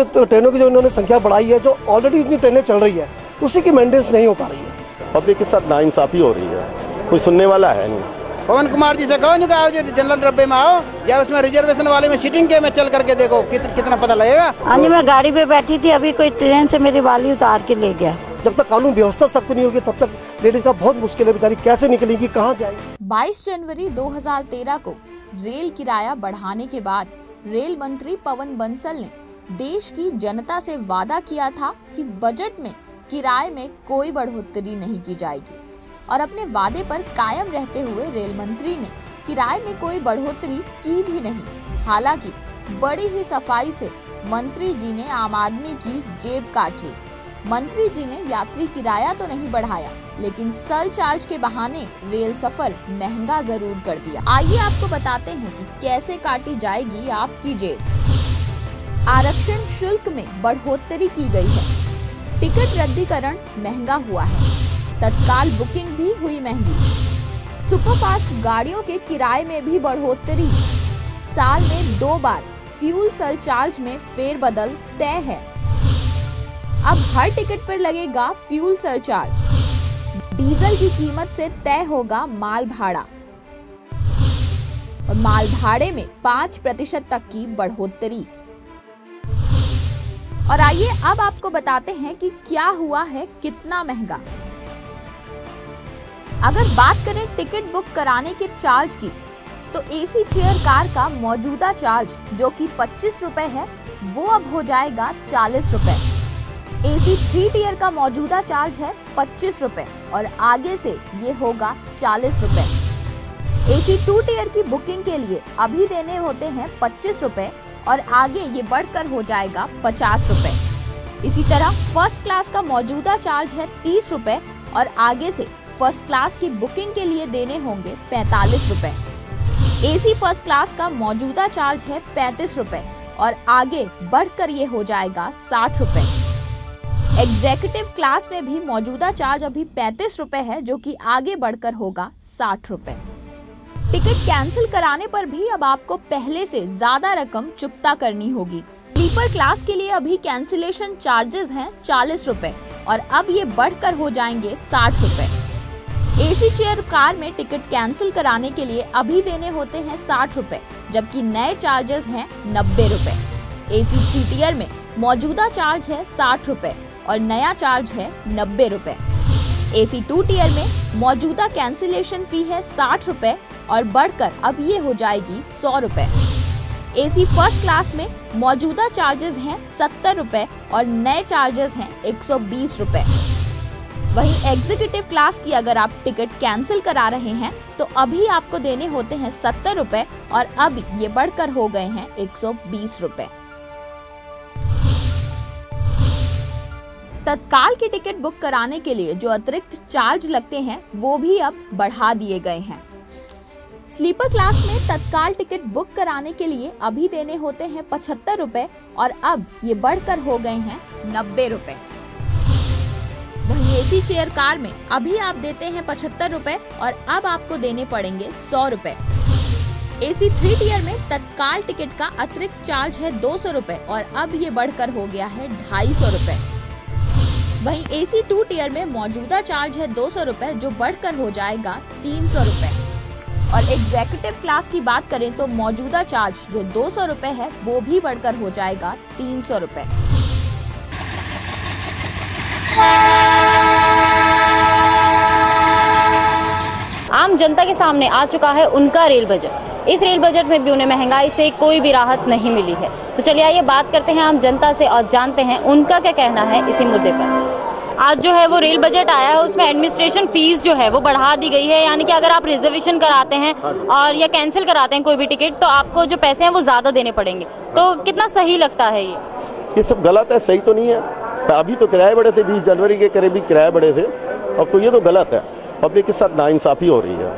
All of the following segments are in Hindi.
जो ट्रेनों की जो इन्होंने संख्या बढ़ाई है, जो ऑलरेडी इतनी ट्रेनें चल रही है, उसी की मेंटेनेंस नहीं हो पा रही है। पब्लिक के साथ नाइंसाफी हो रही है, कोई सुनने वाला है नहीं। पवन कुमार जी से कहो नहीं आओ, जनरल डब्बे में आओ या उसमें रिजर्वेशन वाले में सीटिंग के में चल करके देखो कितना पता लगेगा। हाँ जी, मैं गाड़ी पे बैठी थी, अभी कोई ट्रेन से मेरी वाली उतार के ले गया। जब तक कानून व्यवस्था सख्त नहीं होगी तब तक लेडीज का बहुत मुश्किल है, बेचारी कैसे निकलेगी, कहाँ जाएगी। 22 जनवरी 2013 को रेल किराया बढ़ाने के बाद रेल मंत्री पवन बंसल ने देश की जनता से वादा किया था कि बजट में किराए में कोई बढ़ोतरी नहीं की जाएगी और अपने वादे पर कायम रहते हुए रेल मंत्री ने किराए में कोई बढ़ोतरी की भी नहीं। हालांकि बड़ी ही सफाई से मंत्री जी ने आम आदमी की जेब काट ली। मंत्री जी ने यात्री किराया तो नहीं बढ़ाया, लेकिन सरचार्ज के बहाने रेल सफर महंगा जरूर कर दिया। आइए आपको बताते हैं कि कैसे काटी जाएगी आपकी जेब। आरक्षण शुल्क में बढ़ोतरी की गई है। टिकट रद्दीकरण महंगा हुआ है। तत्काल बुकिंग भी हुई महंगी। सुपरफास्ट गाड़ियों के किराए में भी बढ़ोतरी। साल में 2 बार फ्यूल सरचार्ज में फेरबदल तय है। अब हर टिकट पर लगेगा फ्यूल सरचार्ज। डीजल की कीमत से तय होगा माल भाड़ा और माल भाड़े में 5% तक की बढ़ोतरी। और आइए अब आपको बताते हैं कि क्या हुआ है कितना महंगा। अगर बात करें टिकट बुक कराने के चार्ज की, तो एसी चेयर कार का मौजूदा चार्ज जो कि 25 रुपए है, वो अब हो जाएगा 40 रुपए। एसी 3 टियर का मौजूदा चार्ज है 25 रुपए और आगे से ये होगा 40 रुपए। एसी 2 टियर की बुकिंग के लिए अभी देने होते हैं 25 रुपए और आगे ये बढ़कर हो जाएगा 50 रुपए। इसी तरह फर्स्ट क्लास का मौजूदा चार्ज है 30 रुपए और आगे से फर्स्ट क्लास की बुकिंग के लिए देने होंगे 45 रुपए। एसी फर्स्ट क्लास का मौजूदा चार्ज है 35 रुपए और आगे बढ़कर ये हो जाएगा 60 रुपए। एग्जीक्यूटिव क्लास में भी मौजूदा चार्ज अभी 35 रुपए है, जो कि आगे बढ़कर होगा 60 रुपए। टिकट कैंसिल कराने पर भी अब आपको पहले से ज्यादा रकम चुकता करनी होगी। स्लीपर क्लास के लिए अभी कैंसिलेशन चार्जेस हैं 40 रुपए और अब ये बढ़कर हो जाएंगे 60 रुपए। एसी चेयर कार में टिकट कैंसिल कराने के लिए अभी देने होते हैं 60 रुपए, जबकि नए चार्जेस हैं 90 रुपए। एसी 3 टियर में मौजूदा चार्ज है 60 रुपए और नया चार्ज है 90 रुपए। एसी 2 टियर में मौजूदा कैंसिलेशन फी है 60 रुपए और बढ़कर अब ये हो जाएगी 100 रुपए। एसी फर्स्ट क्लास में मौजूदा चार्जेस हैं 70 रुपए और नए चार्जेस हैं 120 रुपए। वहीं एग्जीक्यूटिव क्लास की अगर आप टिकट कैंसिल करा रहे हैं तो अभी आपको देने होते हैं 70 रुपए और अब ये बढ़कर हो गए हैं 120 रुपए। तत्काल की टिकट बुक कराने के लिए जो अतिरिक्त चार्ज लगते हैं वो भी अब बढ़ा दिए गए हैं। स्लीपर क्लास में तत्काल टिकट बुक कराने के लिए अभी देने होते हैं 75 रुपए और अब ये बढ़कर हो गए हैं 90 रुपए। वहीं एसी चेयर कार में अभी आप देते हैं 75 रुपए और अब आपको देने पड़ेंगे 100 रुपए। एसी 3 टियर में तत्काल टिकट का अतिरिक्त चार्ज है 200 रुपए और अब ये बढ़कर हो गया है 250 रुपए। वहीं एसी 2 टियर में मौजूदा चार्ज है 200 रुपए, जो बढ़कर हो जाएगा 300 रुपए। और एग्जीक्यूटिव क्लास की बात करें तो मौजूदा चार्ज जो 200 रुपए है वो भी बढ़कर हो जाएगा 300 रुपए। आम जनता के सामने आ चुका है उनका रेल बजट। इस रेल बजट में भी उन्हें महंगाई से कोई भी राहत नहीं मिली है। तो चलिए आइए बात करते हैं आम जनता से और जानते हैं उनका क्या कहना है इसी मुद्दे पर। आज जो है वो रेल बजट आया है, उसमें एडमिनिस्ट्रेशन फीस जो है वो बढ़ा दी गई है, यानी कि अगर आप रिजर्वेशन कराते हैं और या कैंसिल कराते हैं कोई भी टिकट तो आपको जो पैसे हैं वो ज्यादा देने पड़ेंगे। तो कितना सही लगता है ये सब गलत है, सही तो नहीं है। अभी तो किराए बढ़े थे, 20 जनवरी के करीब भी किराए बढ़े थे, अब तो ये तो गलत है। पब्लिक के साथ नाइंसाफी हो रही है,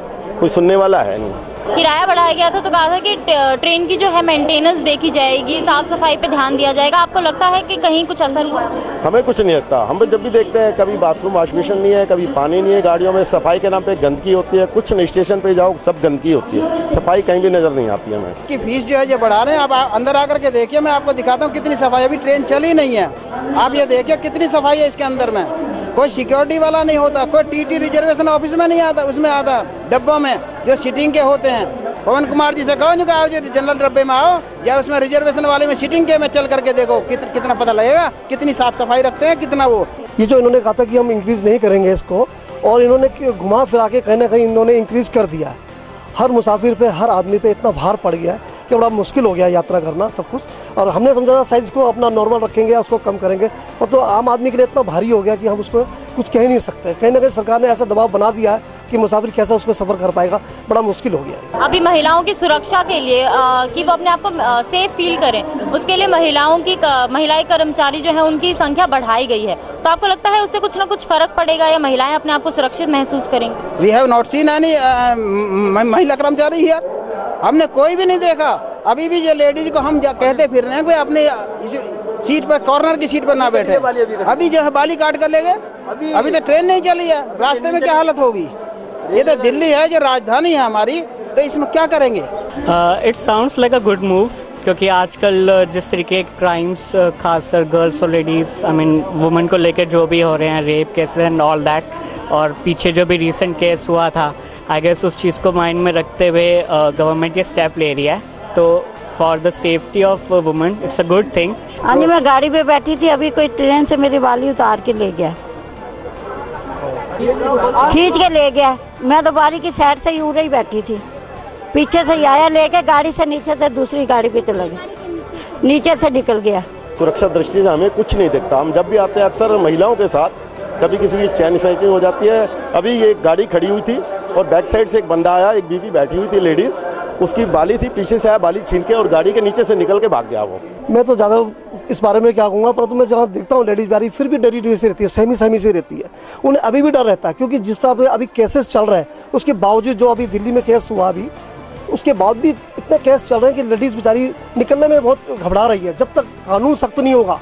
कोई सुनने वाला है नहीं। किराया बढ़ाया गया था तो कहा था कि ट्रेन की जो है मेंटेनेंस देखी जाएगी, साफ सफाई पे ध्यान दिया जाएगा। आपको लगता है कि कहीं कुछ असर हुआ? हमें कुछ नहीं लगता। हम जब भी देखते हैं कभी बाथरूम वॉश बेसिन नहीं है, कभी पानी नहीं है गाड़ियों में, सफाई के नाम पे गंदगी होती है। कुछ नहीं, स्टेशन पे जाओ सब गंदगी होती है, सफाई कहीं भी नजर नहीं आती है हमें। कि फीस जो है ये बढ़ा रहे हैं। आप अंदर आकर के देखिए, मैं आपको दिखाता हूँ कितनी सफाई। अभी ट्रेन चली नहीं है, आप ये देखिए कितनी सफाई है इसके अंदर में। कोई सिक्योरिटी वाला नहीं होता, कोई टीटी रिजर्वेशन ऑफिस में नहीं आता, उसमें आता डब्बों में जो सीटिंग के होते हैं। पवन कुमार जी से कहो जो आओ जो जनरल डब्बे में आओ, या उसमें रिजर्वेशन वाले में सीटिंग के में चल करके देखो कितना पता लगेगा, कितनी साफ सफाई रखते हैं, कितना वो। ये जो इन्होंने कहा था कि हम इंक्रीज नहीं करेंगे इसको, और इन्होंने घुमा फिरा के कहीं ना कहीं इन्होंने इंक्रीज कर दिया है। हर मुसाफिर पे, हर आदमी पे इतना भार पड़ गया है कि बड़ा मुश्किल हो गया यात्रा करना सब कुछ। और हमने समझा था साइज को अपना नॉर्मल रखेंगे या उसको कम करेंगे, और तो आम आदमी के लिए इतना भारी हो गया कि हम उसको कुछ कह नहीं सकते। कहीं ना कहीं सरकार ने ऐसा दबाव बना दिया है कि मुसाफिर कैसे उसको सफर कर पाएगा, बड़ा मुश्किल हो गया है। अभी महिलाओं की सुरक्षा के लिए कि वो अपने आप को सेफ फील करें, उसके लिए महिलाएं कर्मचारी जो है उनकी संख्या बढ़ाई गई है। तो आपको लगता है उससे कुछ ना कुछ फर्क पड़ेगा या महिलाएं अपने आप को सुरक्षित महसूस करेंगी? We have not seen any महिला कर्मचारी हियर। हमने कोई भी नहीं देखा। अभी भी ये लेडीज को हम कहते फिर रहे हैं कि अपने सीट पर, कॉर्नर की सीट पर ना बैठे। अभी जो है बाली काट कर ले गए। अभी तो ट्रेन नहीं चली है, रास्ते में क्या हालत होगी। ये तो दिल्ली है जो राजधानी है हमारी, तो इसमें क्या करेंगे? It sounds like a good move, क्योंकि आजकल जिस तरीके के क्राइम्स खासकर गर्ल्स और लेडीज़, आई मीन वुमेन को लेकर जो भी हो रहे हैं, rape cases and all that, और पीछे जो भी रिसेंट केस हुआ था, आई गेस उस चीज़ को माइंड में रखते हुए गवर्नमेंट ये स्टेप ले रही है। तो for the safety of women it's a good thing. हाँ जी, मैं गाड़ी पे बैठी थी, अभी कोई ट्रेन से मेरी वाली उतार के ले गया, खींच के ले गया। मैं तो बारी की साइड से ही उड़ ही बैठी थी, पीछे से आया लेके गाड़ी से, नीचे से दूसरी गाड़ी पे चला गया, नीचे से निकल गया। सुरक्षा दृष्टि से हमें कुछ नहीं दिखता। हम जब भी आते हैं अक्सर महिलाओं के साथ, कभी किसी की चैन स्नैचिंग हो जाती है। अभी ये गाड़ी खड़ी हुई थी और बैक साइड से एक बंदा आया, एक बीवी बैठी हुई थी लेडीज़, उसकी बाली थी, पीछे से आया, बाली छीन के और गाड़ी के नीचे से निकल के भाग गया वो। मैं तो ज़्यादा इस बारे में क्या कहूँगा, परंतु मैं जहाँ देखता हूँ लेडीज़ बारी फिर भी डरी से रहती है, सहमी से रहती है। उन्हें अभी भी डर रहता है, क्योंकि जिस तरह से अभी केसेस चल रहे हैं उसके बावजूद, जो अभी दिल्ली में केस हुआ अभी, उसके बाद भी इतने केस चल रहे हैं कि लेडीज़ बेचारी निकलने में बहुत घबरा रही है। जब तक कानून सख्त नहीं होगा,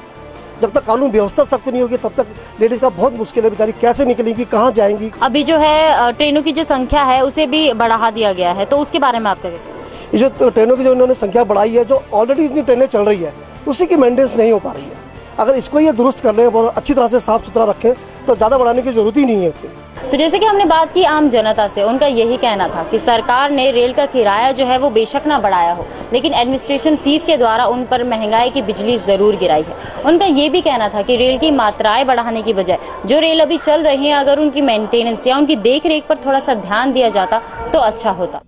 जब तक कानून व्यवस्था सख्त नहीं होगी, तब तक लेडीज का बहुत मुश्किल है। बेचारी कैसे निकलेंगी, कहाँ जाएंगी। अभी जो है ट्रेनों की जो संख्या है उसे भी बढ़ा दिया गया है, तो उसके बारे में आप क्या कहते हैं? ये जो ट्रेनों की जो इन्होंने संख्या बढ़ाई है, जो ऑलरेडी इतनी ट्रेनें चल रही है, उसी की मेंटेनेंस नहीं हो पा रही है। अगर इसको ये दुरुस्त कर लें और अच्छी तरह से साफ सुथरा रखें तो ज़्यादा बढ़ाने की जरूरत ही नहीं है इतनी। तो जैसे कि हमने बात की आम जनता से, उनका यही कहना था कि सरकार ने रेल का किराया जो है वो बेशक ना बढ़ाया हो, लेकिन एडमिनिस्ट्रेशन फीस के द्वारा उन पर महंगाई की बिजली जरूर गिराई है। उनका ये भी कहना था कि रेल की मात्राएं बढ़ाने की बजाय जो रेल अभी चल रही हैं, अगर उनकी मेंटेनेंस या उनकी देख रेख पर थोड़ा सा ध्यान दिया जाता तो अच्छा होता।